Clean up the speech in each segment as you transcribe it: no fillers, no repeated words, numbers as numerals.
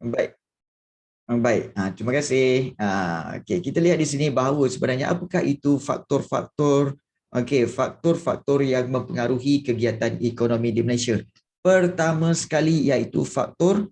Baik. Baik, terima kasih. Okey, kita lihat di sini bahawa sebenarnya apakah itu faktor-faktor, faktor-faktor yang mempengaruhi kegiatan ekonomi di Malaysia. Pertama sekali iaitu faktor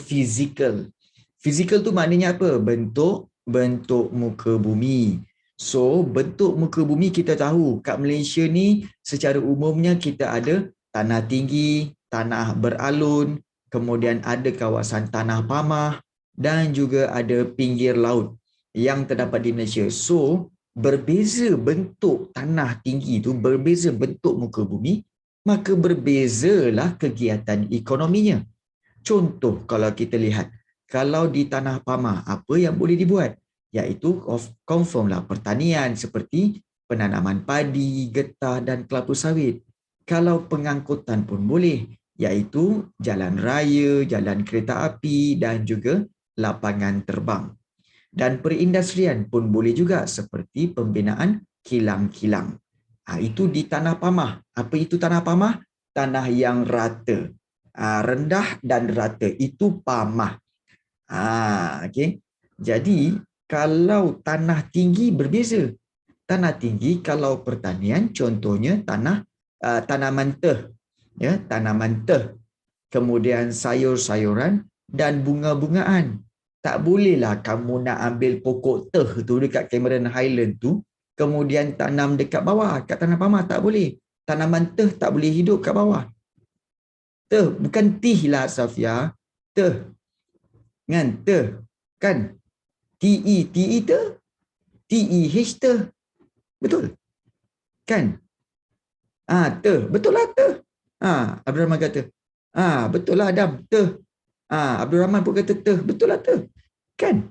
fizikal. Fizikal tu maknanya apa? Bentuk muka bumi. So, bentuk muka bumi kita tahu kat Malaysia ni secara umumnya kita ada tanah tinggi, tanah beralun, kemudian ada kawasan tanah pamah dan juga ada pinggir laut yang terdapat di Malaysia. So, berbeza bentuk tanah tinggi itu, berbeza bentuk muka bumi, maka berbezalah kegiatan ekonominya. Contoh kalau kita lihat, kalau di tanah pamah, apa yang boleh dibuat? Iaitu confirmlah pertanian seperti penanaman padi, getah dan kelapa sawit. Kalau pengangkutan pun boleh, iaitu jalan raya, jalan kereta api dan juga lapangan terbang. Dan perindustrian pun boleh juga seperti pembinaan kilang-kilang. Itu di tanah pamah. Apa itu tanah pamah? Tanah yang rata. Rendah dan rata. Itu pamah. Okay. Jadi, kalau tanah tinggi berbeza. Tanah tinggi kalau pertanian, contohnya tanaman teh. Ya, tanaman teh. Kemudian sayur-sayuran dan bunga-bungaan. Tak bolehlah kamu nak ambil pokok teh tu dekat Cameron Highland tu, kemudian tanam dekat bawah, kat tanah pamah, tak boleh. Tanaman teh tak boleh hidup kat bawah. Teh, bukan tih lah Safia. Teh, kan? Teh, kan? T-E, T-E teh? T-E-H teh. Betul? Kan? Teh. Betul lah teh. Abdul Rahman kata. Betul lah Adam. Teh. Abdul Rahman pun kata teh. Betul lah teh. Kan?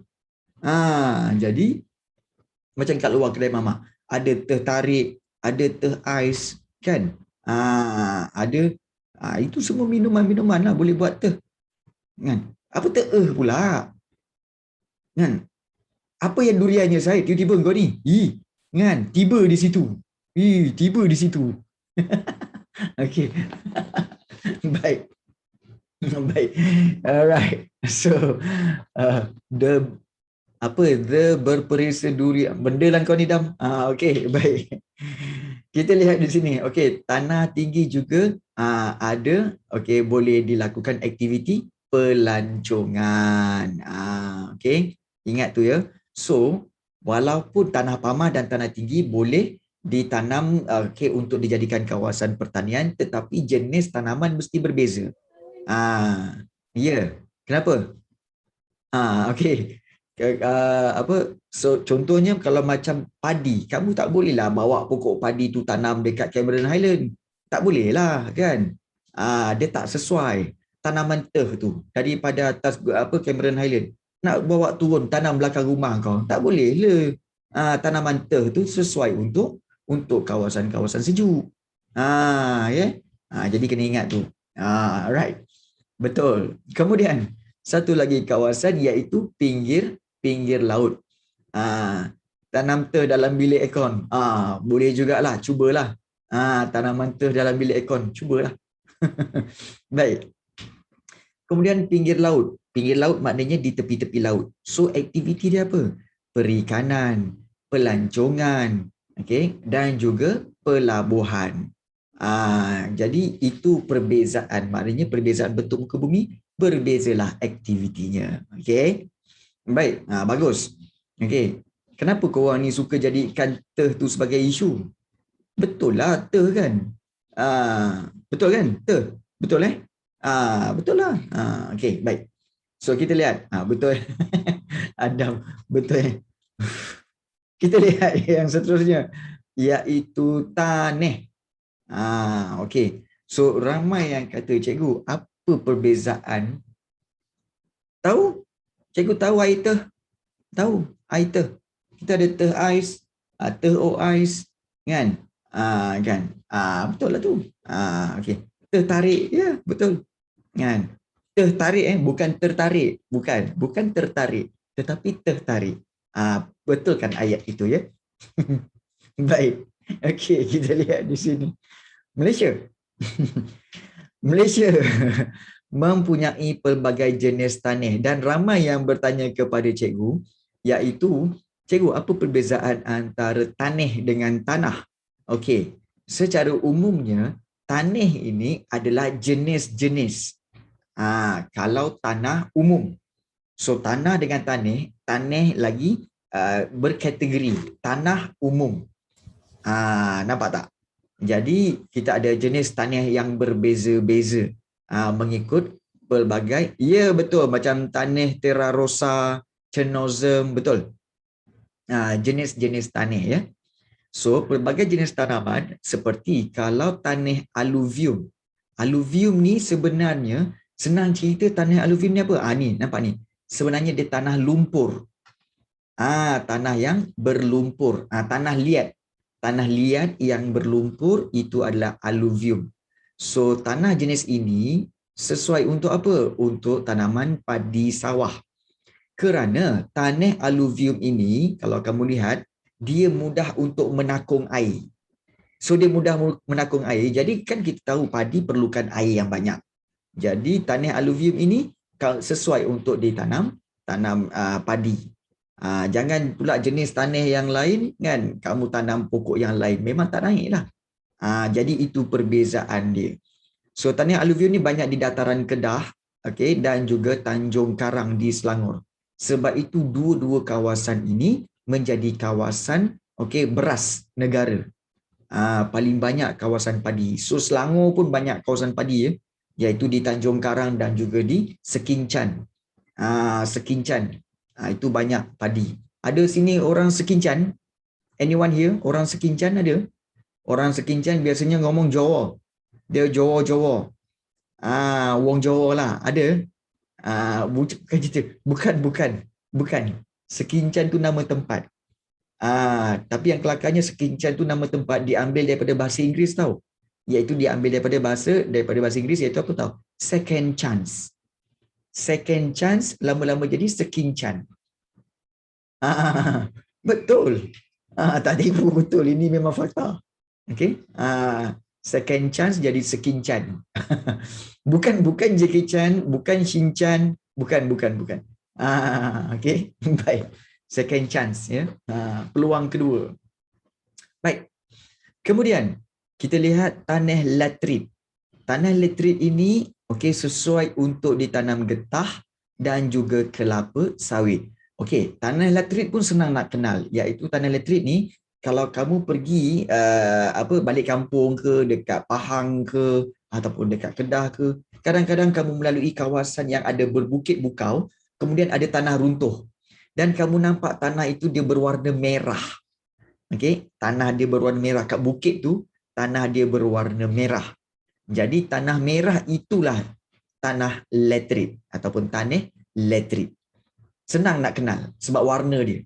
Jadi, macam kat luar kedai mama. Ada teh tarik, ada teh ais. Kan? Ada. Itu semua minuman-minuman lah boleh buat teh. Kan? Apa teh pula? Kan? Apa yang duriannya saya tiba-tiba kau ni? Kan? Tiba di situ. Tiba di situ. Okey. Baik. Baik. Alright. So, the berperisa durian. Benda lah kau ni, Dam. Okey, baik. Kita lihat di sini. Okey, tanah tinggi juga ada, okey, boleh dilakukan aktiviti pelancongan. Okey, ingat tu ya. So, walaupun tanah pamah dan tanah tinggi boleh ditanam untuk dijadikan kawasan pertanian, tetapi jenis tanaman mesti berbeza. Ya. Kenapa? Okey. So contohnya kalau macam padi, kamu tak bolehlah bawa pokok padi tu tanam dekat Cameron Highland. Tak bolehlah, kan? Dia tak sesuai. Tanaman teh tu daripada atas Cameron Highland nak bawa turun tanam belakang rumah kau, tak boleh lah. Tanaman teh tu sesuai untuk kawasan-kawasan sejuk. Ya. Jadi kena ingat tu. Right. Betul. Kemudian satu lagi kawasan iaitu pinggir laut. Tanam teh dalam bilik aircon. Boleh jugalah, cubalah. Tanaman teh dalam bilik aircon, cubalah. Baik. Kemudian pinggir laut. Pinggir laut maknanya di tepi-tepi laut. So aktiviti dia apa? Perikanan, pelancongan, okey, dan juga pelabuhan. Jadi itu perbezaan, maknanya perbezaan bentuk muka bumi, berbezalah aktivitinya. Okey. Baik, bagus. Okey. Kenapa korang ni suka jadikan teh tu sebagai isu? Betul lah teh kan? Betul kan? Teh. Betul betul lah. Okey, baik. So kita lihat. Betul. Adam, betul. Kita lihat yang seterusnya, iaitu tanah. Okey. So ramai yang kata, cikgu, apa perbezaan? Tahu? Cikgu tahu air teh? Tahu air teh? Kita ada teh ais, teh ais, kan? Kan? Betul lah tu. Okey. Teh tarik, ya, betul. Kan? Teh tarik bukan tertarik, bukan tertarik, tetapi teh tarik. Betul kan ayat itu ya? Baik. Okey, kita lihat di sini. Malaysia. Malaysia. mempunyai pelbagai jenis tanah dan ramai yang bertanya kepada cikgu iaitu cikgu apa perbezaan antara tanah dengan tanah. Okey, secara umumnya tanah ini adalah jenis-jenis. Kalau tanah umum. So tanah dengan tanah lagi berkategori tanah umum. Nampak tak? Jadi kita ada jenis tanah yang berbeza-beza mengikut pelbagai. Ya betul, macam tanah terra rosa, chernozem, betul. Jenis-jenis tanah ya. So pelbagai jenis tanaman seperti kalau tanah aluvium. Aluvium ni sebenarnya senang cerita tanah aluvium ni apa? Ni nampak ni. Sebenarnya dia tanah lumpur. Tanah yang berlumpur. Tanah liat. Tanah liat yang berlumpur itu adalah aluvium. So tanah jenis ini sesuai untuk apa? Untuk tanaman padi sawah. Kerana tanah aluvium ini, kalau kamu lihat, dia mudah untuk menakung air. So dia mudah menakung air. Jadi kan kita tahu padi perlukan air yang banyak. Jadi tanah aluvium ini sesuai untuk ditanam padi. Jangan pula jenis tanah yang lain kan kamu tanam pokok yang lain memang tak naik lah. Jadi itu perbezaan dia. So tanah aluvium ni banyak di dataran Kedah, okay, dan juga Tanjung Karang di Selangor. Sebab itu dua-dua kawasan ini menjadi kawasan beras negara. Paling banyak kawasan padi. So Selangor pun banyak kawasan padi ya, iaitu di Tanjung Karang dan juga di Sekincan. Sekincan. Itu banyak padi. Ada sini orang Sekincan? Anyone here? Orang Sekincan ada? Orang Sekincan biasanya ngomong Jawa. Dia Jawa-Jawa. Wong Jawa lah. Ada? Bukan gitu. Bukan. Sekincan tu nama tempat. Tapi yang kelakarnya Sekincan tu nama tempat diambil daripada bahasa Inggeris tau. Iaitu diambil daripada bahasa Inggeris iaitu apa tau? Second chance. Second chance lama-lama jadi Sekincan. Betul. Tak tipu, betul. Ini memang fakta. Okay. Second chance jadi Sekincan. bukan Jackie Chan, bukan Shin-chan, bukan. Okay. Baik. Second chance ya. Peluang kedua. Baik. Kemudian kita lihat tanah latrit. Tanah latrit ini sesuai untuk ditanam getah dan juga kelapa sawit. Tanah latrit pun senang nak kenal, iaitu tanah latrit ni kalau kamu pergi balik kampung ke, dekat Pahang ke ataupun dekat Kedah ke, kadang-kadang kamu melalui kawasan yang ada berbukit bukau, kemudian ada tanah runtuh dan kamu nampak tanah itu dia berwarna merah. Tanah dia berwarna merah kat bukit tu, tanah dia berwarna merah. Jadi tanah merah itulah tanah latrit ataupun tanah latrit. Senang nak kenal sebab warna dia.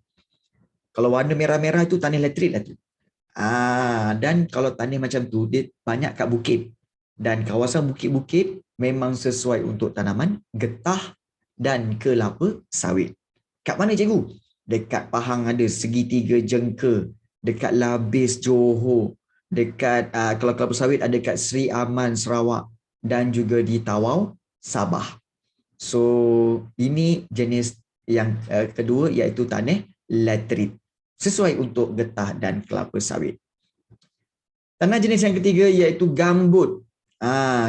Kalau warna merah-merah itu tanah latrit lah tu. Dan kalau tanah macam tu dia banyak kat bukit. Dan kawasan bukit-bukit memang sesuai untuk tanaman getah dan kelapa sawit. Kat mana cikgu? Dekat Pahang ada Segitiga Jengka, dekat Labis Johor, dekat kalau kelapa sawit ada dekat Seri Aman Sarawak dan juga di Tawau Sabah. So ini jenis yang kedua iaitu tanah latrit sesuai untuk getah dan kelapa sawit. Tanah jenis yang ketiga iaitu gambut.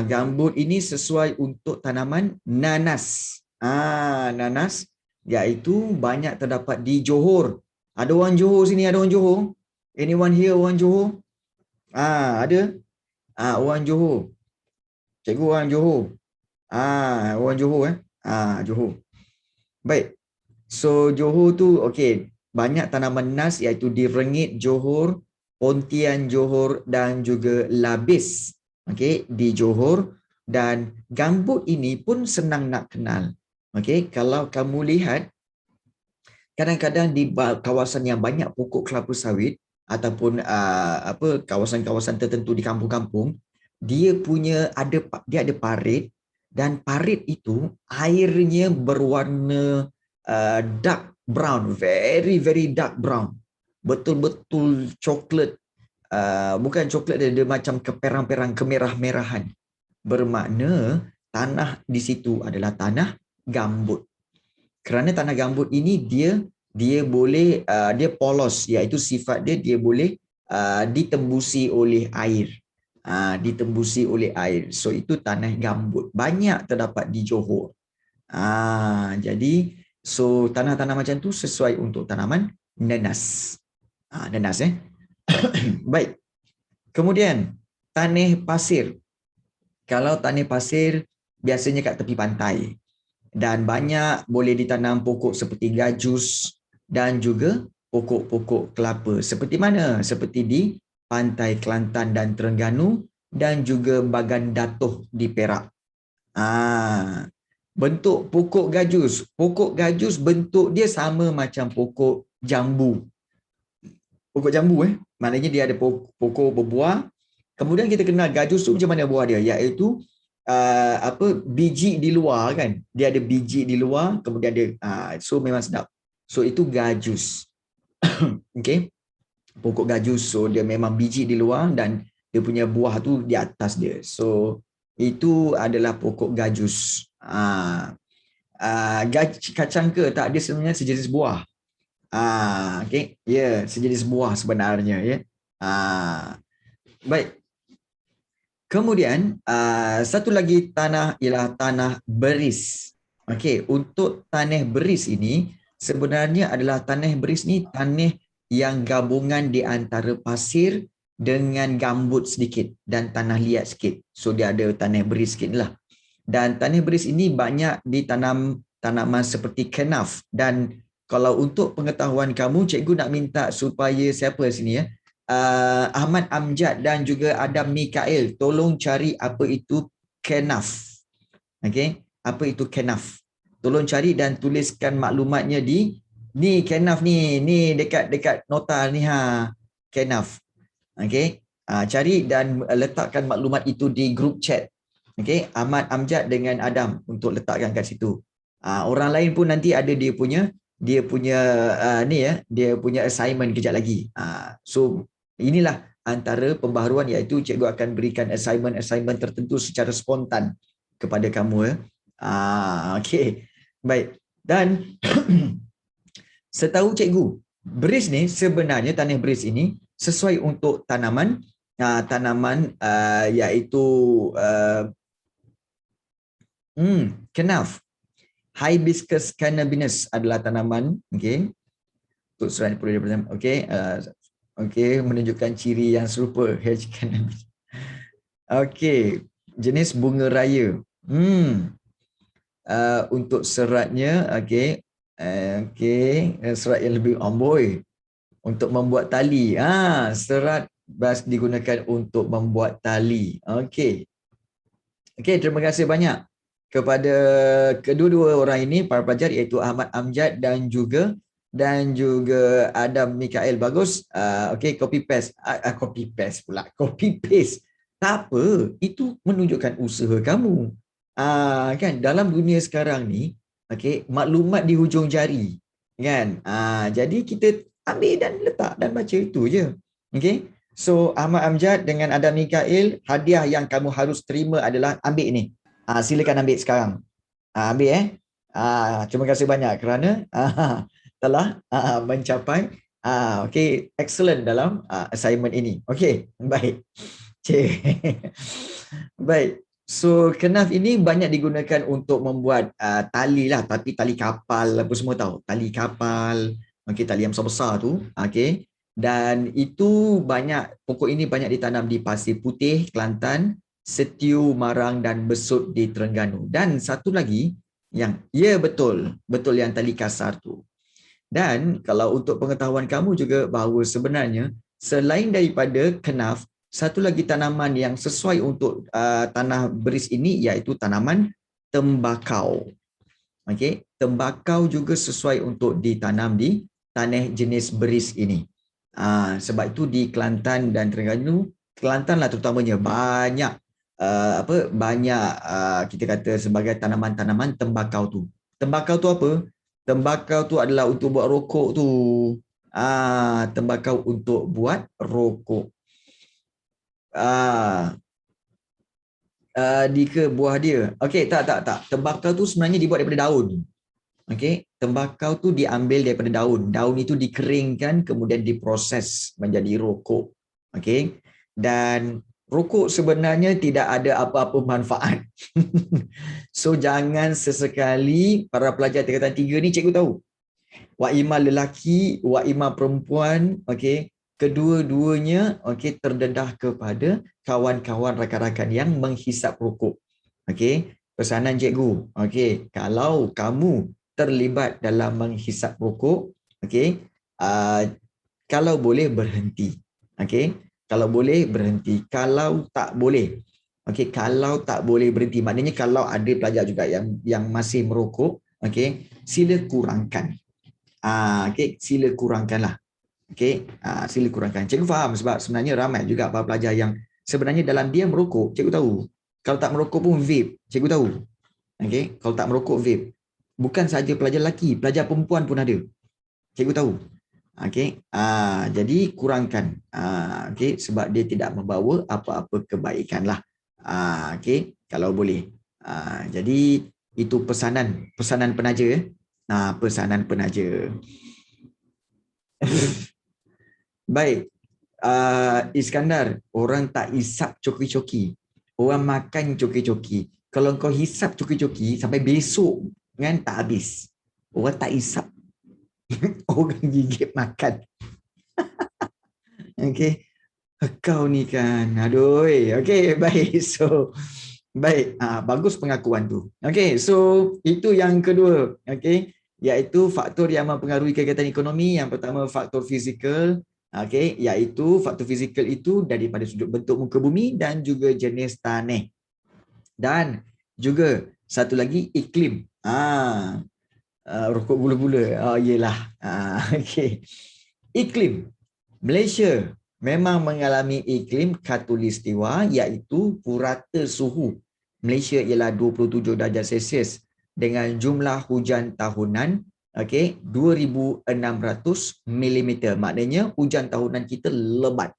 Gambut ini sesuai untuk tanaman nanas. Nanas iaitu banyak terdapat di Johor. Ada orang Johor sini, ada orang Johor? Anyone here orang Johor? Ada? Orang Johor. Cikgu orang Johor. Orang Johor Johor. Baik. So Johor tu banyak tanaman nas iaitu di Rengit Johor, Pontian Johor dan juga Labis di Johor. Dan gambut ini pun senang nak kenal. Kalau kamu lihat kadang-kadang di kawasan yang banyak pokok kelapa sawit ataupun kawasan-kawasan tertentu di kampung-kampung, dia ada parit dan parit itu airnya berwarna dark brown, very very dark brown, betul-betul coklat, bukan coklat dia macam keperang-perang kemerah-merahan, bermakna tanah di situ adalah tanah gambut. Kerana tanah gambut ini dia boleh dia polos, iaitu sifat dia boleh ditembusi oleh air. Ditembusi oleh air. So itu tanah gambut. Banyak terdapat di Johor. Jadi so tanah-tanah macam tu sesuai untuk tanaman nenas. Nenas Baik. Kemudian tanah pasir. Kalau tanah pasir biasanya kat tepi pantai. Dan banyak boleh ditanam pokok seperti gajus dan juga pokok-pokok kelapa. Seperti mana? Seperti di pantai Kelantan dan Terengganu dan juga Bagan Datoh di Perak. Bentuk pokok gajus. Pokok gajus bentuk dia sama macam pokok jambu. Pokok jambu maknanya dia ada pokok berbuah. Kemudian kita kenal gajus tu macam mana buah dia, iaitu biji di luar kan. Dia ada biji di luar, kemudian dia so memang sedap. So itu gajus. Okey. Pokok gajus, so dia memang biji di luar dan dia punya buah tu di atas dia. So itu adalah pokok gajus. Kacang ke tak, dia sebenarnya sejenis buah. Okey. Ya, sejenis buah sebenarnya ya. Baik. Kemudian satu lagi tanah ialah tanah beris. Okey, untuk tanah beris ini sebenarnya adalah tanah beris ni tanah yang gabungan di antara pasir dengan gambut sedikit dan tanah liat sikit. So dia ada tanah beris sikit lah. Dan tanah beris ini banyak ditanam tanaman seperti kenaf. Dan kalau untuk pengetahuan kamu, cikgu nak minta supaya siapa sini ya? Ahmad Amjad dan juga Adam Mikael, tolong cari apa itu kenaf. Okey, apa itu kenaf? Tolong cari dan tuliskan maklumatnya di ni kenaf ni dekat nota ni kenaf. Okey, cari dan letakkan maklumat itu di grup chat. Okey, Ahmad Amjad dengan Adam untuk letakkan kat situ. Orang lain pun nanti ada dia punya dia punya assignment kejap lagi. So inilah antara pembaharuan, iaitu cikgu akan berikan assignment tertentu secara spontan kepada kamu. Okey. Baik. Dan setahu cikgu, beris ni sebenarnya tanah beris ini sesuai untuk tanaman iaitu kenaf. Hibiscus cannabinus adalah tanaman, okey. Untuk surat perlu diperhatikan. Okey, okey, menunjukkan ciri yang serupa H. cannabis. Okey, jenis bunga raya. Untuk seratnya, okey. Okey, serat yang lebih amboi untuk membuat tali. Serat bas digunakan untuk membuat tali. Okey. Okey, terima kasih banyak kepada kedua-dua orang ini, para pelajar, iaitu Ahmad Amjad dan juga Adam Mikael. Bagus. Okey, copy paste pula. Copy paste. Tak apa, itu menunjukkan usaha kamu. Kan dalam dunia sekarang ni, okey, maklumat di hujung jari. Kan? Jadi kita ambil dan letak dan baca itu je. Okey. So Ahmad Amjad dengan Adam Mikael, hadiah yang kamu harus terima adalah ambil ni. Silakan ambil sekarang. Ambil terima kasih banyak kerana telah mencapai okey, excellent dalam assignment ini. Okey, baik. Baik. So kenaf ini banyak digunakan untuk membuat tali lah, tapi tali kapal apa semua tahu. Tali kapal, okey, tali yang besar-besar tu, okey. Dan itu pokok ini banyak ditanam di Pasir Putih, Kelantan, Setiu, Marang dan Besut di Terengganu. Dan satu lagi yang betul yang tali kasar tu. Dan kalau untuk pengetahuan kamu juga, bahawa sebenarnya selain daripada kenaf, satu lagi tanaman yang sesuai untuk tanah beris ini iaitu tanaman tembakau. Okey, tembakau juga sesuai untuk ditanam di tanah jenis beris ini. Sebab itu di Kelantan dan Terengganu, Kelantan lah terutamanya, banyak kita kata sebagai tanaman-tanaman tembakau tu. Tembakau tu apa? Tembakau tu adalah untuk buat rokok tu. Tembakau untuk buat rokok. di ke buah dia. Okey, tak. Tembakau tu sebenarnya dibuat daripada daun. Okey, tembakau tu diambil daripada daun. Daun itu dikeringkan kemudian diproses menjadi rokok. Okey. Dan rokok sebenarnya tidak ada apa-apa manfaat. So jangan sesekali para pelajar tingkatan 3 ni cikgu tahu. Wa ima lelaki, wa ima perempuan, okey. Kedua-duanya okey terdedah kepada kawan-kawan rakan-rakan yang menghisap rokok. Okey, pesanan cikgu. Okey, kalau kamu terlibat dalam menghisap rokok, okey, kalau boleh berhenti. Okey, kalau boleh berhenti. Kalau tak boleh, okey, kalau tak boleh berhenti, maknanya kalau ada pelajar juga yang masih merokok, okey, sila kurangkan. Okey, sila kurangkanlah. Okey, sila kurangkan. Cikgu faham sebab sebenarnya ramai juga para pelajar yang sebenarnya dalam dia merokok, cikgu tahu. Kalau tak merokok pun vape, cikgu tahu. Okey, kalau tak merokok vape. Bukan saja pelajar lelaki, pelajar perempuan pun ada. Cikgu tahu. Okey, jadi kurangkan. Okey, sebab dia tidak membawa apa-apa kebaikan lah. Okey, kalau boleh. Jadi itu pesanan penaja. Pesanan penaja. Baik, Iskandar, orang tak hisap coki-coki. Orang makan coki-coki. Kalau kau hisap coki-coki sampai besok kan tak habis. Orang tak hisap. Orang gigit makan. Okey. Kau ni kan. Aduh. Okey, baik. So, baik. Bagus pengakuan tu. Okey, so itu yang kedua. Okey, iaitu faktor yang mempengaruhi kegiatan ekonomi. Yang pertama faktor fizikal. Okey, iaitu faktor fizikal itu daripada sudut bentuk muka bumi dan juga jenis tanah. Dan juga satu lagi iklim. Rokok gula-gula. Yelah. Okey. Iklim. Malaysia memang mengalami iklim khatulistiwa iaitu purata suhu Malaysia ialah 27 darjah Celsius dengan jumlah hujan tahunan 2,600 mm. Maknanya hujan tahunan kita lebat.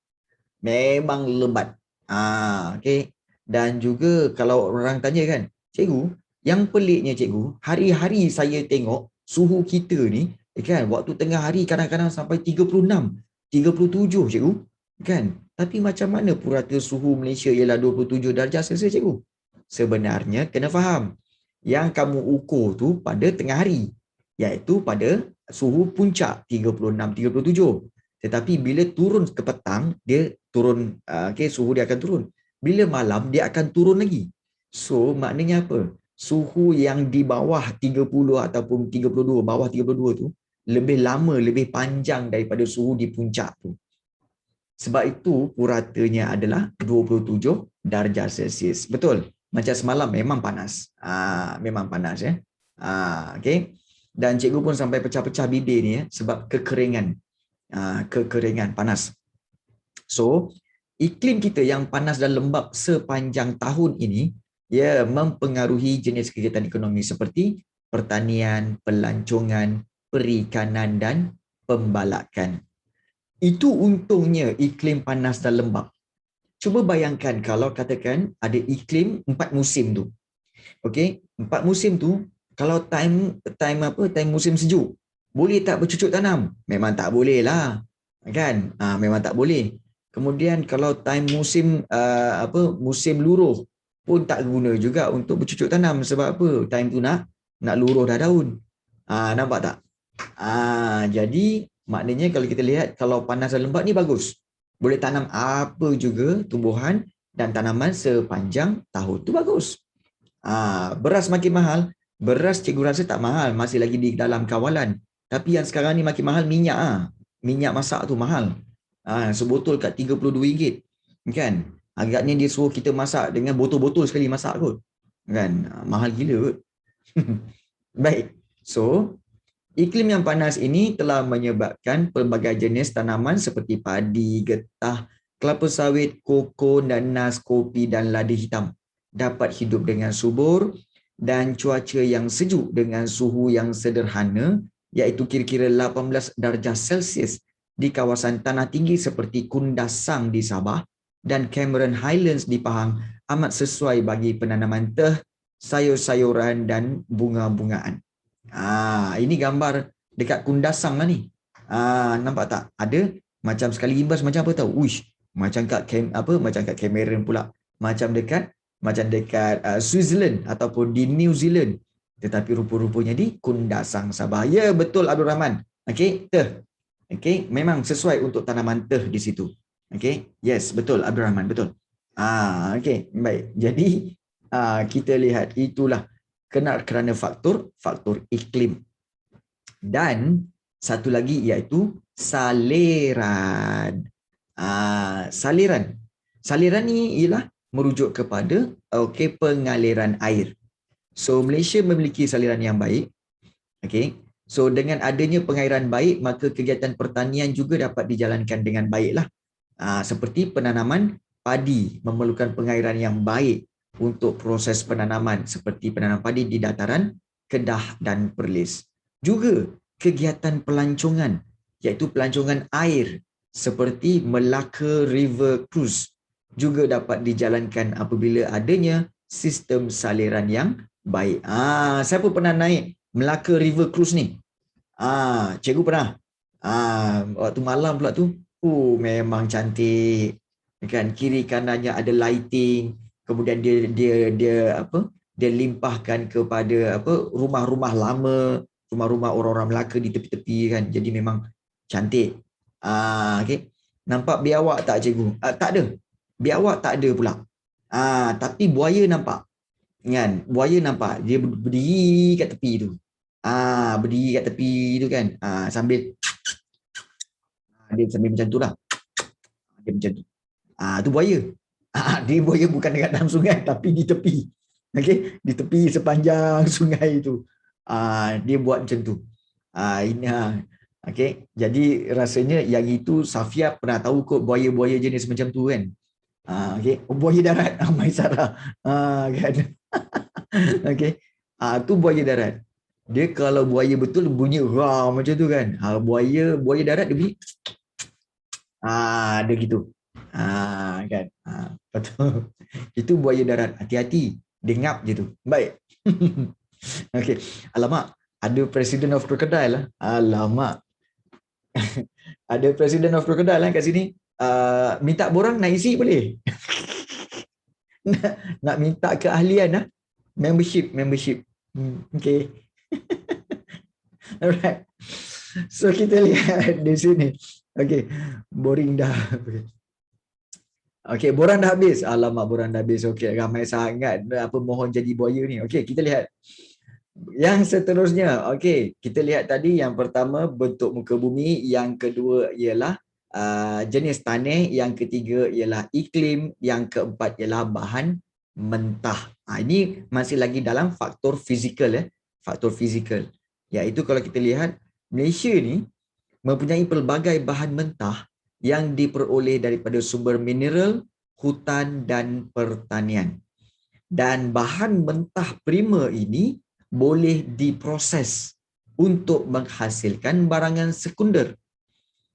Memang lebat. Dan juga kalau orang tanya kan, cikgu, yang peliknya cikgu, hari-hari saya tengok suhu kita ni kan waktu tengah hari kadang-kadang sampai 36, 37 cikgu, kan? Tapi macam mana purata suhu Malaysia ialah 27 darjah Celsius cikgu? Sebenarnya kena faham, yang kamu ukur tu pada tengah hari, iaitu pada suhu puncak 36, 37. Tetapi bila turun ke petang, dia turun, suhu dia akan turun. Bila malam, dia akan turun lagi. So, maknanya apa? Suhu yang di bawah 30 ataupun 32, bawah 32 tu, lebih lama, lebih panjang daripada suhu di puncak tu. Sebab itu, puratanya adalah 27 darjah Celsius. Betul? Macam semalam memang panas. Memang panas ya. Okay. Dan cikgu pun sampai pecah-pecah bibir ni ya, sebab kekeringan. Kekeringan, panas. So, iklim kita yang panas dan lembap sepanjang tahun ini, ia mempengaruhi jenis kegiatan ekonomi seperti pertanian, pelancongan, perikanan dan pembalakan. Itu untungnya iklim panas dan lembap. Cuba bayangkan kalau katakan ada iklim 4 musim tu. Okey, 4 musim tu kalau time musim sejuk, boleh tak bercucuk tanam? Memang tak boleh lah. Kan? Memang tak boleh. Kemudian kalau time musim musim luruh pun tak guna juga untuk bercucuk tanam sebab apa? Time tu nak luruh dah daun. Nampak tak? Jadi maknanya kalau kita lihat kalau panas dan lembap ni bagus. Boleh tanam apa juga tumbuhan dan tanaman sepanjang tahun tu bagus. Beras makin mahal. Beras cikgu rasa tak mahal, masih lagi di dalam kawalan. Tapi yang sekarang ni makin mahal minyak. Minyak masak tu mahal. Sebotol kat RM32. Kan? Agaknya dia suruh kita masak dengan botol-botol sekali masak kot. Kan? Mahal gila kot. Baik. So, iklim yang panas ini telah menyebabkan pelbagai jenis tanaman seperti padi, getah, kelapa sawit, koko, nanas, kopi dan lada hitam dapat hidup dengan subur dan cuaca yang sejuk dengan suhu yang sederhana iaitu kira-kira 18 darjah Celsius di kawasan tanah tinggi seperti Kundasang di Sabah dan Cameron Highlands di Pahang amat sesuai bagi penanaman teh, sayur-sayuran dan bunga-bungaan. Ini gambar dekat Kundasang lah ni. Nampak tak? Ada macam sekali imbas macam apa tahu? Uish, macam kat macam kat Cameron pula. Macam dekat Switzerland ataupun di New Zealand. Tetapi rupa-rupanya di Kundasang, Sabah. Ya, betul Abdul Rahman. Okey, teh. Okey, memang sesuai untuk tanaman teh di situ. Okey, yes, betul Abdul Rahman, betul. Okey, baik. Jadi kita lihat itulah kerana faktor iklim. Dan satu lagi iaitu saliran. Saliran ni ialah merujuk kepada pengaliran air. So Malaysia memiliki saliran yang baik. Okey. So dengan adanya pengairan baik, maka kegiatan pertanian juga dapat dijalankan dengan baiklah. Seperti penanaman padi memerlukan pengairan yang baik untuk proses penanaman seperti penanam padi di dataran Kedah dan Perlis. Juga kegiatan pelancongan iaitu pelancongan air seperti Melaka River Cruise juga dapat dijalankan apabila adanya sistem saliran yang baik. Siapa pernah naik Melaka River Cruise ni? Cikgu pernah. Waktu malam pula tu, memang cantik. Kan kiri kanannya ada lighting, kemudian dia limpahkan kepada rumah-rumah lama, rumah-rumah orang-orang Melaka di tepi-tepi kan. Jadi memang cantik. Okey. Nampak biawak tak cikgu? Tak ada. Biawak tak ada pula. Tapi buaya nampak. Kan? Buaya nampak. Dia berdiri kat tepi tu. Berdiri kat tepi tu kan. Sambil dia sambil macam tu lah. Dia macam tu. Tu buaya. Dia buaya bukan dekat dalam sungai tapi di tepi. Okey, di tepi sepanjang sungai tu. Dia buat macam tu. Ini okey, jadi rasanya yang itu Safia pernah tahu kot buaya-buaya jenis macam tu kan. Okey, buaya darat Maisara. Kan. Okey. Tu buaya darat. Dia kalau buaya betul bunyi macam tu kan. Buaya darat dia bunyi dia gitu. Kan. Betul. Itu buaya darat. Hati-hati. Dia ngap je tu. Baik. Okey. Alamak, ada President of Crocodile lah. Alamak. Ada President of Crocodile lah kat sini. Minta borang nak isi boleh? nak minta keahlian lah. Membership. Okey. Alright. So kita lihat di sini. Okey. Boring dah. Okey, borang dah habis. Alamak, borang dah habis. Okey, ramai sangat mohon jadi buaya ni. Okey, kita lihat. Yang seterusnya, okey, kita lihat tadi yang pertama bentuk muka bumi, yang kedua ialah jenis tanah, yang ketiga ialah iklim, yang keempat ialah bahan mentah. Ini masih lagi dalam faktor fizikal faktor fizikal. Iaitu kalau kita lihat Malaysia ni mempunyai pelbagai bahan mentah yang diperoleh daripada sumber mineral, hutan dan pertanian. Dan bahan mentah prima ini boleh diproses untuk menghasilkan barangan sekunder.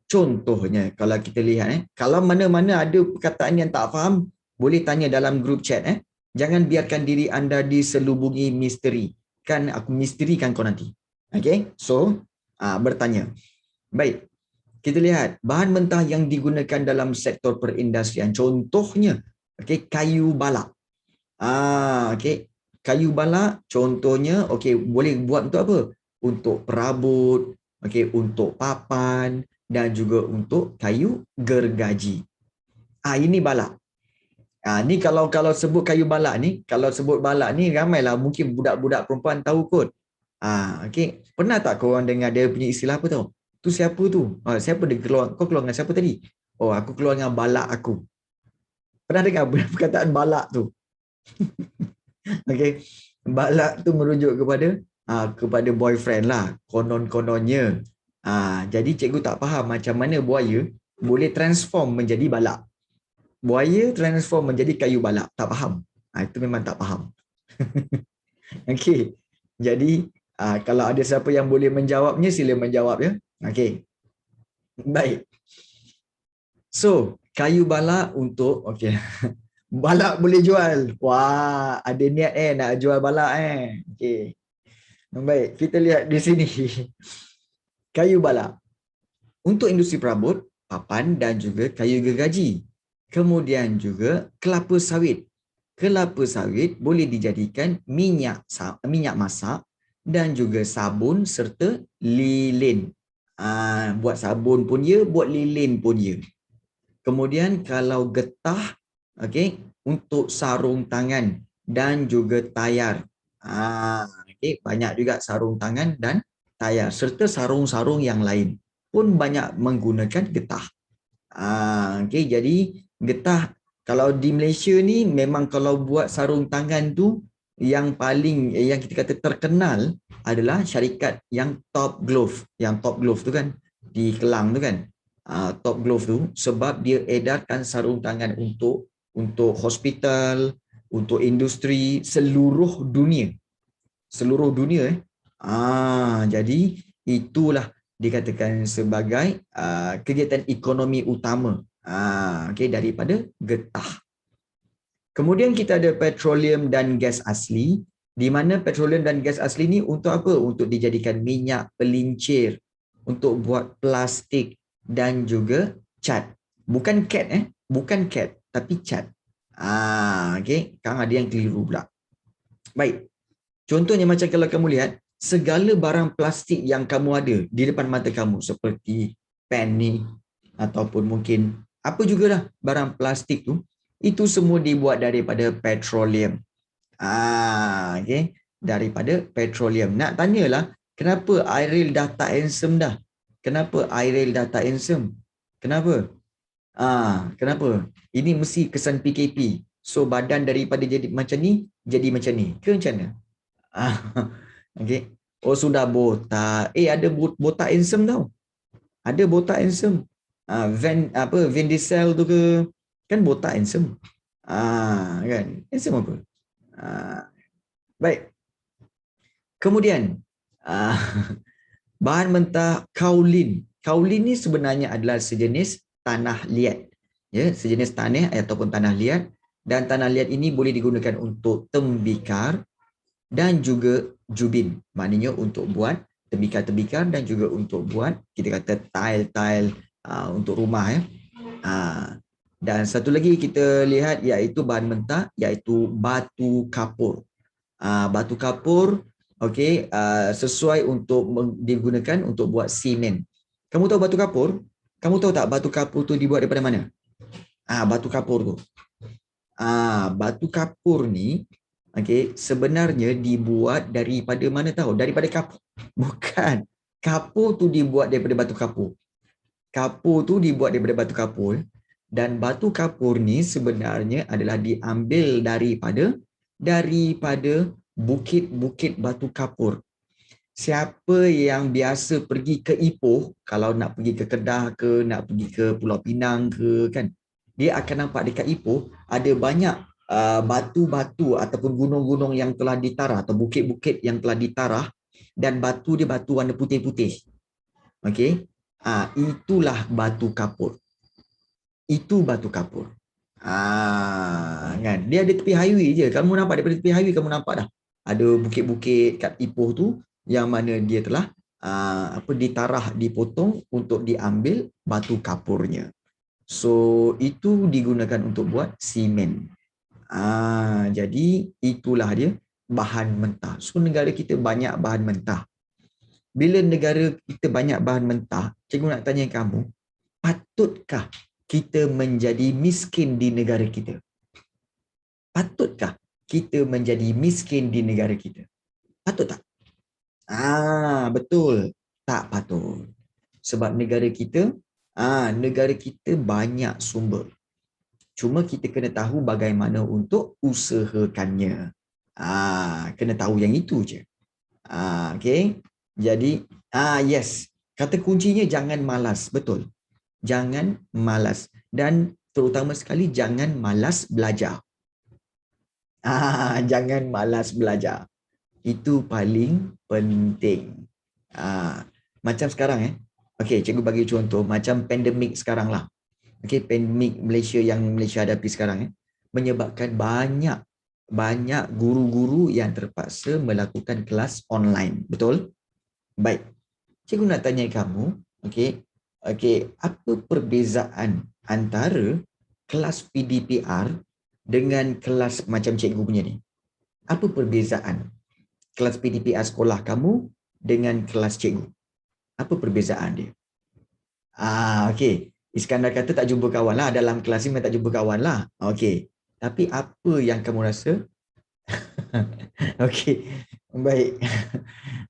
Contohnya, kalau kita lihat, kalau mana-mana ada perkataan yang tak faham, boleh tanya dalam grup chat. Jangan biarkan diri anda diselubungi misteri. Kan aku misterikan kau nanti. Okay? So, bertanya. Baik. Kita lihat bahan mentah yang digunakan dalam sektor perindustrian. Contohnya, kayu balak. Kayu balak contohnya boleh buat untuk apa? Untuk perabot, untuk papan dan juga untuk kayu gergaji. Ini balak. Ni kalau sebut kayu balak ni, ramailah mungkin budak-budak perempuan tahu kot. Pernah tak kau orang dengar dia punya istilah apa tahu? Tu siapa tu? Siapa dia keluar? Kau keluar dengan siapa tadi? Aku keluar dengan balak aku. Pernah dengar perkataan balak tu? Balak tu merujuk kepada boyfriend lah. Konon-kononnya. Jadi cikgu tak faham macam mana buaya boleh transform menjadi balak. Buaya transform menjadi kayu balak. Tak faham. Itu memang tak faham. Jadi kalau ada siapa yang boleh menjawabnya, sila menjawab ya. Baik. So, kayu balak untuk Balak boleh jual. Wah, ada niat nak jual balak Okey. Baik, kita lihat di sini. Kayu balak. Untuk industri perabot, papan dan juga kayu gergaji. Kemudian juga kelapa sawit. Kelapa sawit boleh dijadikan minyak masak dan juga sabun serta lilin. Buat sabun pun ya, buat lilin pun ya. Kemudian kalau getah, okey, untuk sarung tangan dan juga tayar. Okey, banyak juga sarung tangan dan tayar serta sarung-sarung yang lain pun banyak menggunakan getah. Okey, jadi getah kalau di Malaysia ni memang kalau buat sarung tangan tu yang paling yang kita kata terkenal adalah syarikat yang Top Glove. Yang Top Glove tu kan di Kelang tu kan. Top Glove tu sebab dia edarkan sarung tangan untuk hospital, untuk industri seluruh dunia. Seluruh dunia jadi itulah dikatakan sebagai kegiatan ekonomi utama daripada getah. Kemudian kita ada petroleum dan gas asli, di mana petroleum dan gas asli ni untuk apa? Untuk dijadikan minyak pelincir, untuk buat plastik dan juga cat. Bukan cat bukan cat tapi cat. Okey, kan ada yang keliru pula. Baik. Contohnya macam kalau kamu lihat, segala barang plastik yang kamu ada di depan mata kamu seperti pen ni ataupun mungkin apa jugalah barang plastik tu, itu semua dibuat daripada petroleum. Okay. Daripada petroleum. Nak tanyalah, kenapa Airil dah tak handsome dah? Kenapa Airil dah tak handsome? Kenapa? Kenapa? Ini mesti kesan PKP. So badan daripada jadi macam ni, jadi macam ni. Ke macam mana? Okay. Oh sudah botak. Ada botak handsome tau. Ada botak handsome. Vin Diesel tu ke kan botak handsome. Kan handsome apa? Baik. Kemudian bahan mentah kaolin. Kaolin ni sebenarnya adalah sejenis tanah liat. Ya, sejenis tanah ataupun tanah liat, dan tanah liat ini boleh digunakan untuk tembikar dan juga jubin. Maknanya untuk buat tembikar-tembikar dan juga untuk buat kita kata tile-tile untuk rumah Dan satu lagi kita lihat iaitu bahan mentah iaitu batu kapur. Batu kapur sesuai untuk digunakan untuk buat simen. Kamu tahu batu kapur? Kamu tahu tak batu kapur tu dibuat daripada mana? Batu kapur tu. Batu kapur ni sebenarnya dibuat daripada mana tahu? Daripada kapur. Bukan. Kapur tu dibuat daripada batu kapur. Kapur tu dibuat daripada batu kapur. Dan batu kapur ni sebenarnya adalah diambil daripada bukit-bukit batu kapur. Siapa yang biasa pergi ke Ipoh, kalau nak pergi ke Kedah ke, nak pergi ke Pulau Pinang ke, kan, dia akan nampak dekat Ipoh ada banyak batu-batu ataupun gunung-gunung yang telah ditarah atau bukit-bukit yang telah ditarah, dan batu dia batu warna putih-putih. Okey. Itulah batu kapur. Itu batu kapur. Kan? Dia ada tepi highway je. Kamu nampak daripada tepi highway kamu nampak dah. Ada bukit-bukit kat Ipoh tu yang mana dia telah ditarah, dipotong untuk diambil batu kapurnya. So itu digunakan untuk buat simen. Jadi itulah dia bahan mentah. So negara kita banyak bahan mentah. Bila negara kita banyak bahan mentah, cikgu nak tanya kamu, patutkah kita menjadi miskin di negara kita? Patutkah kita menjadi miskin di negara kita? Patut tak? Betul. Tak patut. Sebab negara kita banyak sumber. Cuma kita kena tahu bagaimana untuk usahakannya. Kena tahu yang itu je. Okay. Jadi, yes. Kata kuncinya jangan malas. Betul. Jangan malas. Dan terutama sekali jangan malas belajar. Jangan malas belajar. Itu paling penting. Macam sekarang Okey, cikgu bagi contoh macam pandemik sekarang lah. Okey, pandemik Malaysia yang Malaysia hadapi sekarang menyebabkan banyak guru-guru yang terpaksa melakukan kelas online. Betul? Baik. Cikgu nak tanya kamu, okey. Okey, apa perbezaan antara kelas PDPR dengan kelas macam cikgu punya ni? Apa perbezaan kelas PDPR sekolah kamu dengan kelas cikgu? Apa perbezaan dia? Okey. Iskandar kata tak jumpa kawan lah. Dalam kelas ni tak jumpa kawan lah. Okey. Tapi apa yang kamu rasa? Okey. Baik.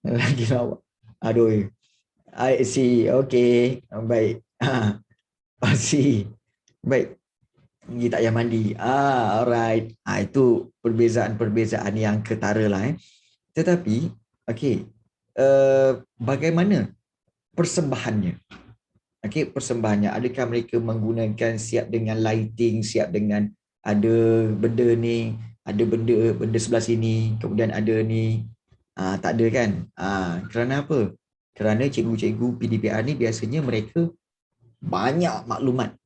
Lagi lawak. Aduh. I see. Okey. Baik. I see. Baik. Pergi tak payah mandi. Alright. Itu perbezaan-perbezaan yang ketara lah. Tetapi, okey. Bagaimana persembahannya? Okey, persembahannya. Adakah mereka menggunakan siap dengan lighting, siap dengan ada benda ni, ada benda sebelah sini, kemudian ada ni. Tak ada kan? Kerana apa? Kerana cikgu-cikgu PDPR ni biasanya mereka banyak maklumat.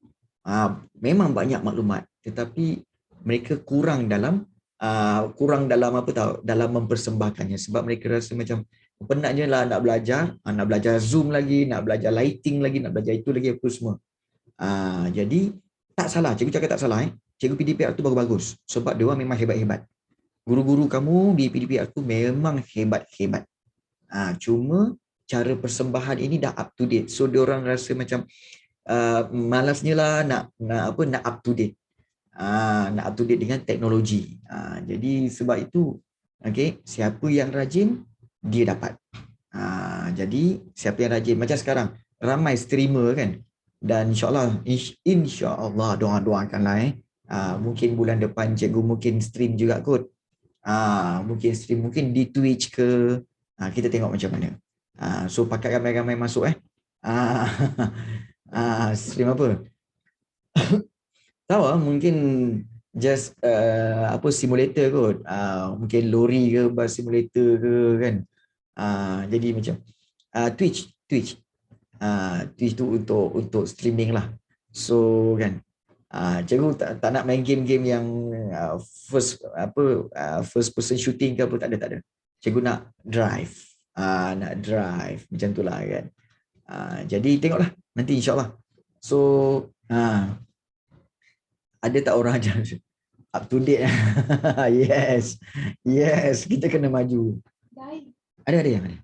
Memang banyak maklumat, tetapi mereka kurang dalam apa tahu, dalam mempersembahkannya, sebab mereka rasa macam penatnya lah nak belajar Zoom lagi, nak belajar lighting lagi, nak belajar itu lagi apa semua. Jadi tak salah, cikgu cakap tak salah. Cikgu PDPR tu bagus-bagus sebab dia orang memang hebat-hebat. Guru-guru kamu di PDPR tu memang hebat-hebat. Cuma cara persembahan ini dah up to date, so dia orang rasa macam malasnya lah nak up to date. Nak up to date dengan teknologi. Jadi sebab itu, okey, siapa yang rajin dia dapat. Jadi siapa yang rajin, macam sekarang ramai streamer kan, dan insya-Allah doakanlah mungkin bulan depan cikgu mungkin stream juga kot. Mungkin stream, mungkin di Twitch ke, kita tengok macam mana. So pakai ramai-ramai masuk stream apa? Tahu mungkin just simulator kot. Mungkin lori ke, bus simulator ke kan. Jadi macam Twitch tu untuk streaming lah. So kan, cikgu tak nak main game-game yang first person shooting ke apa, tak ada. Cikgu nak drive. Macam itulah kan. Jadi tengoklah nanti insya-Allah. So ada tak orang ajar up to date? Yes, kita kena maju. Ada yang ada.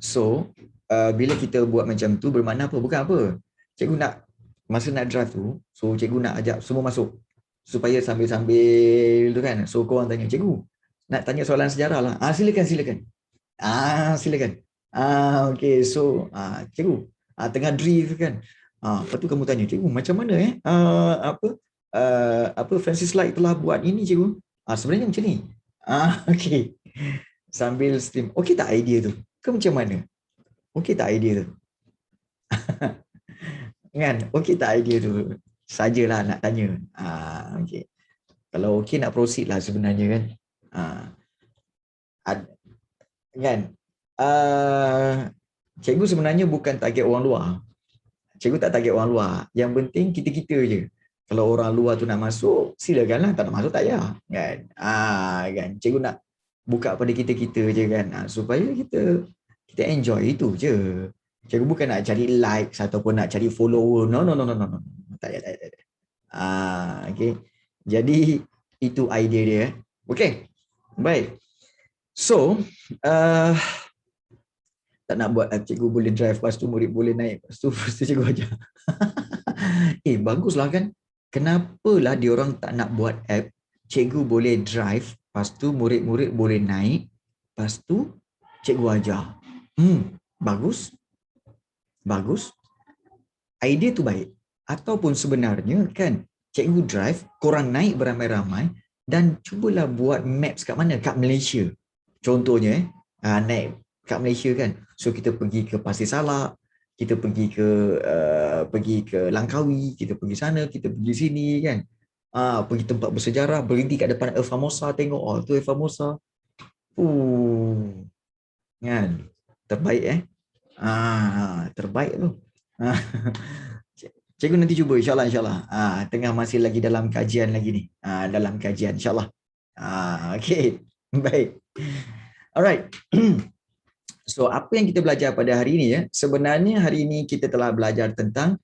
So bila kita buat macam tu bermakna apa? Bukan apa, cikgu nak masa nak drive tu, so cikgu nak ajak semua masuk supaya sambil-sambil tu kan, so korang tanya cikgu, nak tanya soalan sejarah lah. Silakan. Silakan. Okay, so cikgu tengah drift kan. Lepas tu kamu tanya, cikgu macam mana Francis Light telah buat ini cikgu? Sebenarnya macam ni. Okay. Sambil stream. Okey tak idea tu? Ke macam mana? Okey tak idea tu? Kan? Okey tak idea tu? Sajalah nak tanya. Okay. Kalau okey nak proceed lah sebenarnya kan. Kan? Cikgu sebenarnya bukan target orang luar. Cikgu tak target orang luar. Yang penting kita-kita je. Kalau orang luar tu nak masuk, silakanlah. Tak nak masuk tak payah. Kan? Kan? Cikgu nak buka pada kita-kita je kan. Supaya kita enjoy itu je. Cikgu bukan nak cari likes ataupun nak cari follower. No. Tak payah. Okay. Jadi, itu idea dia. Okay. Baik. So, tak nak buat cikgu boleh drive, lepas tu murid boleh naik, lepas tu cikgu ajar. Baguslah kan? Kenapalah diorang tak nak buat app, cikgu boleh drive, lepas tu murid-murid boleh naik, lepas tu cikgu ajar. Bagus. Idea tu baik. Ataupun sebenarnya kan, cikgu drive, korang naik beramai-ramai dan cubalah buat maps kat mana? Kat Malaysia. Contohnya, naik kat Malaysia kan. So kita pergi ke Pasir Salak, kita pergi ke Langkawi, kita pergi sana, kita pergi sini kan. Pergi tempat bersejarah, berhenti kat depan El Famosa, tengok tu El Famosa. Kan? Terbaik terbaik tu. Cikgu nanti cuba insyaAllah, insyaAllah. Tengah masih lagi dalam kajian lagi ni. Dalam kajian insyaAllah. Okay. Baik. Alright. So, apa yang kita belajar pada hari ini ya? Sebenarnya hari ini kita telah belajar tentang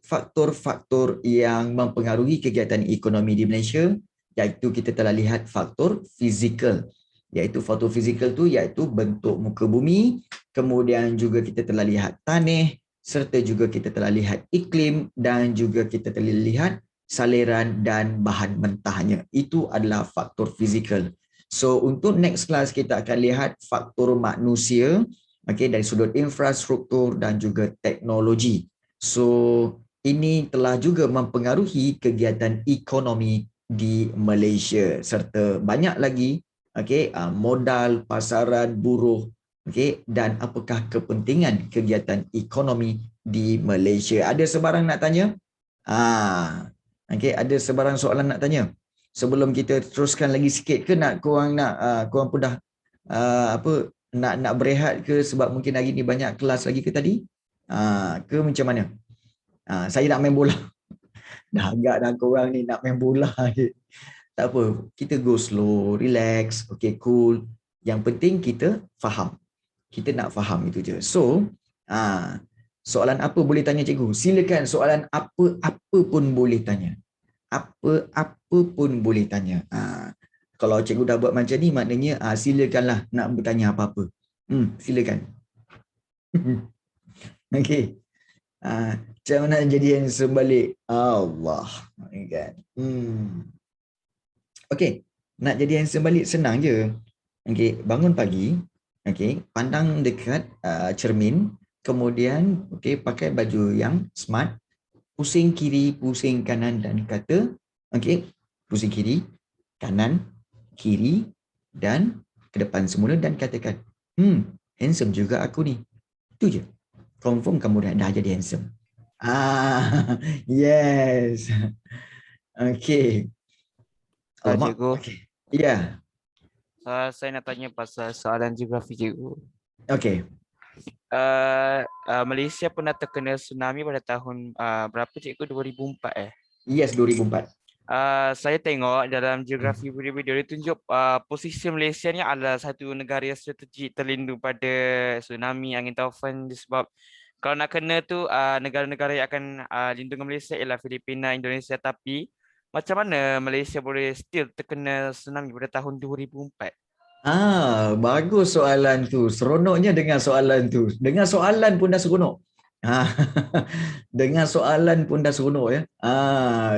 faktor-faktor yang mempengaruhi kegiatan ekonomi di Malaysia, iaitu kita telah lihat faktor fizikal. Iaitu faktor fizikal tu iaitu bentuk muka bumi, kemudian juga kita telah lihat tanah, serta juga kita telah lihat iklim dan juga kita telah lihat saliran dan bahan mentahnya. Itu adalah faktor fizikal. So untuk next class kita akan lihat faktor manusia dari sudut infrastruktur dan juga teknologi. So ini telah juga mempengaruhi kegiatan ekonomi di Malaysia serta banyak lagi modal, pasaran, buruh dan apakah kepentingan kegiatan ekonomi di Malaysia. Ada sebarang nak tanya? Ada sebarang soalan nak tanya? Sebelum kita teruskan lagi sikit ke korang pun dah nak berehat ke sebab mungkin hari ni banyak kelas lagi ke tadi? Ke macam mana? Saya nak main bola. Dah agak dah korang ni nak main bola. Tak apa, kita go slow, relax, cool. Yang penting kita faham. Kita nak faham itu je. So, soalan apa boleh tanya cikgu? Silakan soalan apa pun boleh tanya. Apa pun boleh tanya. Kalau cikgu dah buat macam ni, maknanya silakanlah nak bertanya apa-apa. Silakan. Okey. Macam mana jadi yang sebalik? Allah. Kan. Okey. Nak jadi yang sebalik senang je. Bangun pagi. Pandang dekat cermin. Kemudian pakai baju yang smart. Pusing kiri, pusing kanan dan kata, pusing kiri, kanan, kiri dan ke depan semula dan katakan, handsome juga aku ni. Itu je. Confirm kamu dah jadi handsome. Yes. Okay. Cikgu. Ya. Saya nak tanya pasal soalan geografi cikgu. Okay. Malaysia pernah terkena tsunami pada tahun berapa cikgu? 2004 Yes, 2004. Saya tengok dalam geografi video dia tunjuk posisi Malaysia ni adalah satu negara yang strategik terlindung pada tsunami, angin taufan sebab kalau nak kena tu negara-negara yang akan lindungi Malaysia ialah Filipina, Indonesia, tapi macam mana Malaysia boleh still terkena tsunami pada tahun 2004? Bagus soalan tu. Seronoknya dengan soalan tu. Dengan soalan pun dah seronok. Dengan soalan pun dah seronok ya.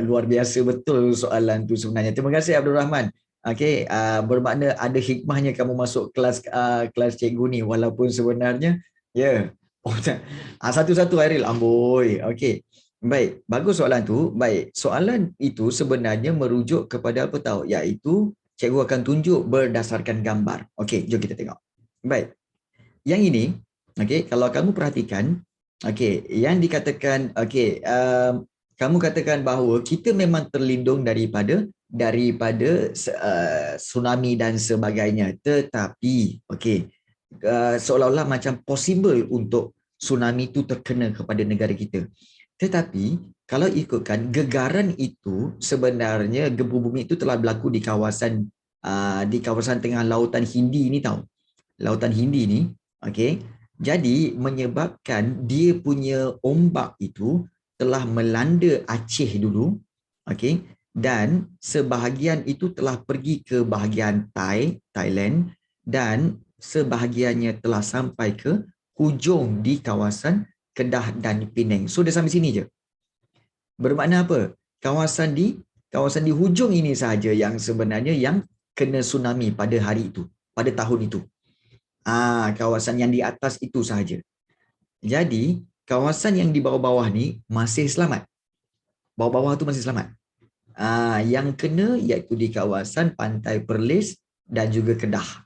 Luar biasa betul soalan tu sebenarnya. Terima kasih Abdul Rahman. Bermakna ada hikmahnya kamu masuk kelas cikgu ni walaupun sebenarnya satu-satu Airil amboi. Baik, bagus soalan tu. Baik, soalan itu sebenarnya merujuk kepada apa tahu, iaitu cikgu akan tunjuk berdasarkan gambar. Jom kita tengok. Baik. Yang ini, kalau kamu perhatikan, yang dikatakan, kamu katakan bahawa kita memang terlindung daripada tsunami dan sebagainya. Tetapi, seolah-olah macam possible untuk tsunami itu terkena kepada negara kita. Tetapi, kalau ikutkan gegaran itu sebenarnya gempa bumi itu telah berlaku di kawasan tengah lautan Hindi ni tahu. Lautan Hindi ni, jadi menyebabkan dia punya ombak itu telah melanda Aceh dulu, dan sebahagian itu telah pergi ke bahagian Thailand dan sebahagiannya telah sampai ke hujung di kawasan Kedah dan Penang. So dia sampai sini je. Bermakna apa? Kawasan di hujung ini sahaja yang sebenarnya yang kena tsunami pada hari itu, pada tahun itu. Kawasan yang di atas itu sahaja. Jadi, kawasan yang di bawah-bawah ni masih selamat. Bawah-bawah tu masih selamat. Yang kena iaitu di kawasan Pantai Perlis dan juga Kedah.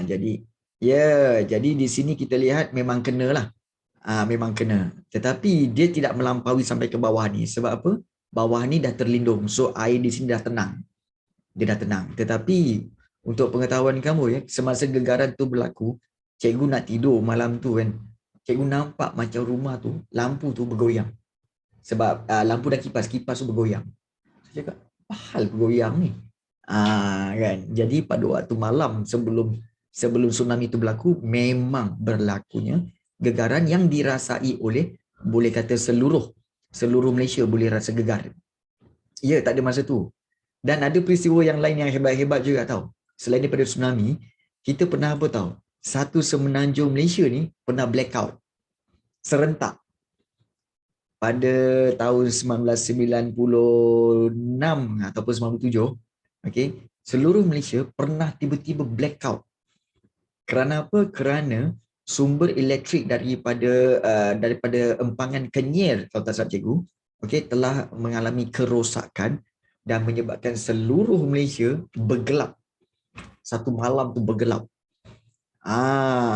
Jadi di sini kita lihat memang kenalah. Memang kena. Tetapi dia tidak melampaui sampai ke bawah ni. Sebab apa? Bawah ni dah terlindung. So air di sini dah tenang. Dia dah tenang. Tetapi untuk pengetahuan kamu semasa gegaran tu berlaku, cikgu nak tidur malam tu kan. cikgu nampak macam rumah tu, lampu tu bergoyang. Sebab lampu dan kipas tu bergoyang. Saya cakap, apa hal bergoyang ni? Kan. Jadi pada waktu malam sebelum tsunami itu berlaku, memang berlakunya gegaran yang dirasai oleh, boleh kata seluruh Malaysia boleh rasa gegar. Ya, tak ada masa tu. Dan ada peristiwa yang lain yang hebat-hebat juga tahu. Selain daripada tsunami, kita pernah apa tahu? Satu semenanjung Malaysia ni pernah blackout serentak pada tahun 1996 ataupun 97. Okey, seluruh Malaysia pernah tiba-tiba blackout. Kerana apa? Kerana sumber elektrik daripada empangan Kenyir, kalau tak salah cikgu, okey, telah mengalami kerosakan dan menyebabkan seluruh Malaysia bergelap. Satu malam tu bergelap.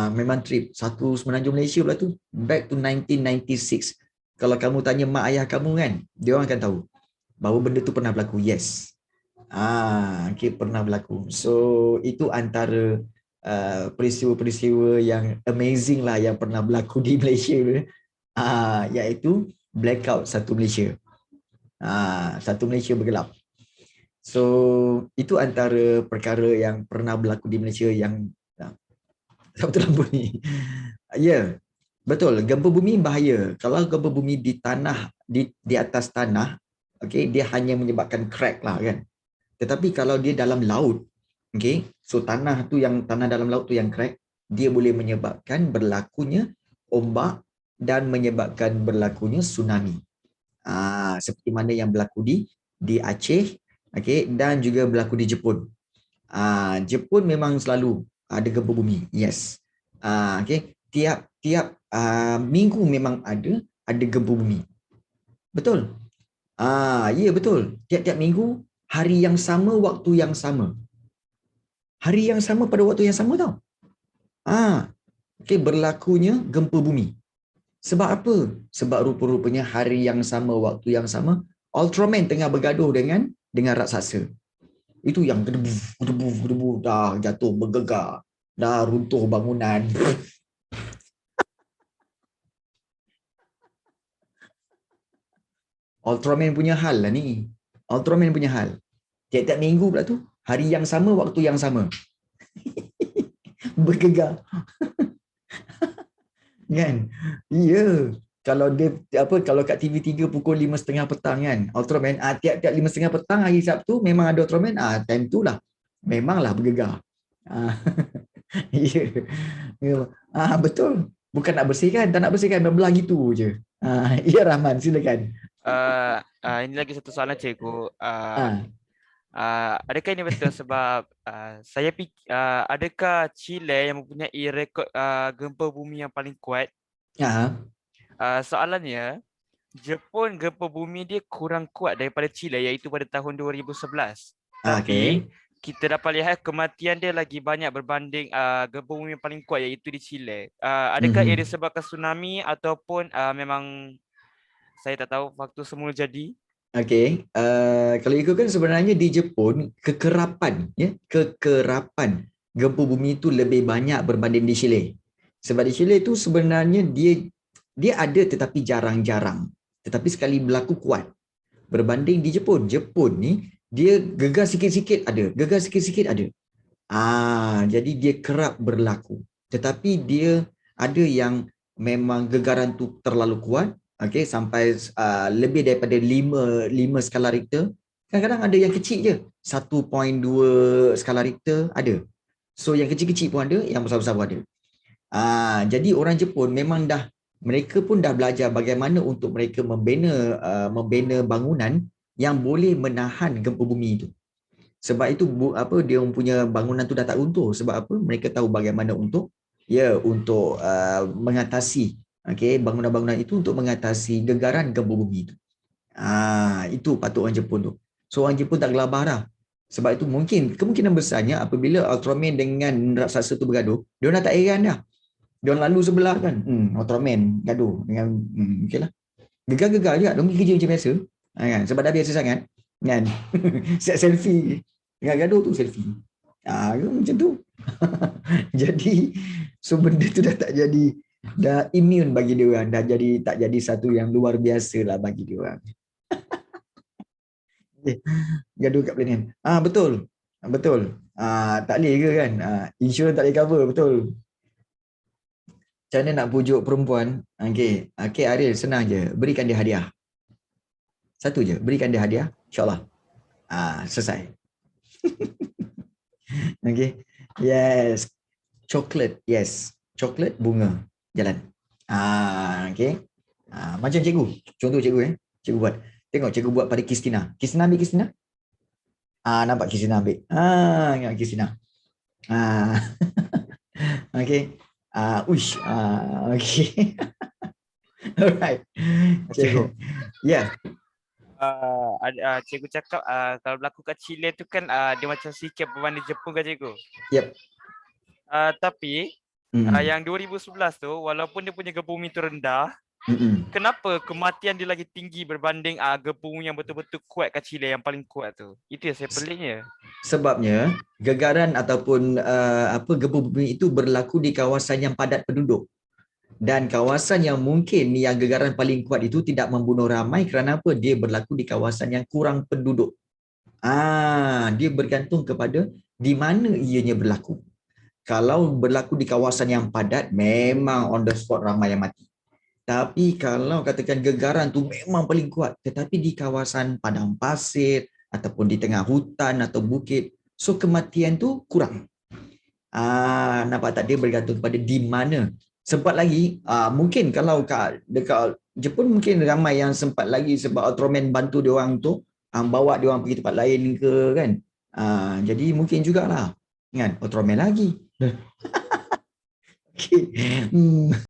Memang trip. Satu semenanjung Malaysia pula tu, back to 1996. Kalau kamu tanya mak ayah kamu kan, dia orang akan tahu bahawa benda tu pernah berlaku. Yes. Okay, pernah berlaku. So, itu antara peristiwa-peristiwa yang amazing lah yang pernah berlaku di Malaysia. Iaitu blackout satu Malaysia. Satu Malaysia bergelap. So, itu antara perkara yang pernah berlaku di Malaysia yang betul lampu ni. Ya, betul. Gempa bumi bahaya. Kalau gempa bumi di tanah, di atas tanah, okay, dia hanya menyebabkan crack lah kan. Tetapi kalau dia dalam laut, okay, so tanah dalam laut tu yang crack, dia boleh menyebabkan berlakunya ombak dan menyebabkan berlakunya tsunami. Seperti mana yang berlaku di Aceh, okay, dan juga berlaku di Jepun. Jepun memang selalu ada gempa bumi. Yes. Okay. Tiap minggu memang ada gempa bumi. Betul. Ya betul. Tiap-tiap minggu, hari yang sama, waktu yang sama. Hari yang sama pada waktu yang sama tau. Okay, berlakunya gempa bumi. Sebab apa? Sebab rupa-rupanya hari yang sama, waktu yang sama, Ultraman tengah bergaduh dengan raksasa. Itu yang gedebu, dah jatuh bergegar, dah runtuh bangunan. Ultraman punya hal lah ni. Ultraman punya hal. Tiap-tiap minggu pula tu, hari yang sama, waktu yang sama. Bergegar. Kan? Ya. Kalau kat TV3 pukul 5.30 petang kan, Ultraman, tiap-tiap 5.30 petang hari Sabtu memang ada Ultraman, time tu lah. Memanglah bergegar. Ya. Betul. Bukan nak bersihkan, tak nak bersihkan, belah gitu je. Ya Rahman, silakan. Ini lagi satu soalan cikgu. Adakah ini betul sebab saya fikir adakah Chile yang mempunyai rekod gempa bumi yang paling kuat? Soalannya, Jepun gempa bumi dia kurang kuat daripada Chile iaitu pada tahun 2011. Tapi kita dapat lihat kematian dia lagi banyak berbanding gempa bumi yang paling kuat iaitu di Chile. Adakah ia disebabkan tsunami ataupun memang saya tak tahu faktor semula jadi? Okey, kalau ikutkan sebenarnya di Jepun kekerapan gempa bumi itu lebih banyak berbanding di Chile. Sebab di Chile itu sebenarnya dia ada tetapi jarang-jarang. Tetapi sekali berlaku kuat. Berbanding di Jepun. Jepun ni dia gegar sikit-sikit ada, gegar sikit-sikit ada. Jadi dia kerap berlaku. Tetapi dia ada yang memang gegaran tu terlalu kuat. Okay, sampai lebih daripada 5 skala Richter. Kadang-kadang ada yang kecil je, 1.2 skala Richter ada. So yang kecil-kecil pun ada, yang besar-besar pun ada. Jadi orang Jepun memang mereka pun dah belajar bagaimana untuk mereka membina bangunan yang boleh menahan gempa bumi itu. Sebab itu dia punya bangunan tu dah tak runtuh. Sebab apa? Mereka tahu bagaimana untuk mengatasi bangunan-bangunan itu untuk mengatasi gegaran gempa bumi itu. Itu patut orang Jepun tu. So orang Jepun tak gelabah dah. Sebab itu kemungkinan besarnya apabila Ultraman dengan raksasa tu bergaduh, dia dah tak heran dah. Dia lalu sebelah kan. Ultraman gaduh dengan okeylah. Gegar-gegar juga, dia pergi kerja macam biasa. Kan? Sebab dah biasa sangat kan. Set selfie. Gaduh tu selfie. Macam tu. Jadi so benda tu dah tak jadi dah immune bagi dia orang, dah jadi tak jadi satu yang luar biasa lah bagi dia orang. Gaduh kat pelanian. Betul. Betul. Tak boleh ke kan? Insurans tak boleh cover, betul. Macam mana nak pujuk perempuan? Okey, okey Ariel, senang je. Berikan dia hadiah. Satu je, berikan dia hadiah. InsyaAllah. Selesai. Okey. Yes. Coklat. Yes. Coklat, bunga. Jalan. Okey. Macam cikgu. Contoh cikgu Cikgu buat. Tengok cikgu buat pada Kristina. Kristina ambil Kristina. Nampak Kristina ambil. Ingat Kristina. Okey. Uish. Okey. Alright. Cikgu. Ya. Cikgu cakap kalau berlaku kat Chile tu kan dia macam sikit berbanding Jepun kan cikgu. Yep. Tapi yang 2011 tu walaupun dia punya gempa bumi tu rendah, kenapa kematian dia lagi tinggi berbanding gempa bumi yang betul-betul kuat kat Chile yang paling kuat tu? Itu yang saya peliknya. Sebabnya gegaran ataupun gempa bumi itu berlaku di kawasan yang padat penduduk. Dan kawasan yang mungkin yang gegaran paling kuat itu tidak membunuh ramai kerana apa? Dia berlaku di kawasan yang kurang penduduk. Dia bergantung kepada di mana ianya berlaku. Kalau berlaku di kawasan yang padat, memang on the spot ramai yang mati. Tapi kalau katakan gegaran tu memang paling kuat, tetapi di kawasan padang pasir ataupun di tengah hutan atau bukit, so kematian tu kurang. Nampak tak, dia bergantung kepada di mana. Sempat lagi, mungkin kalau dekat Jepun mungkin ramai yang sempat lagi sebab Ultraman bantu dia orang tu, bawa dia orang pergi tempat lain ke kan. Jadi mungkin jugalah kan Ultraman lagi. Okay.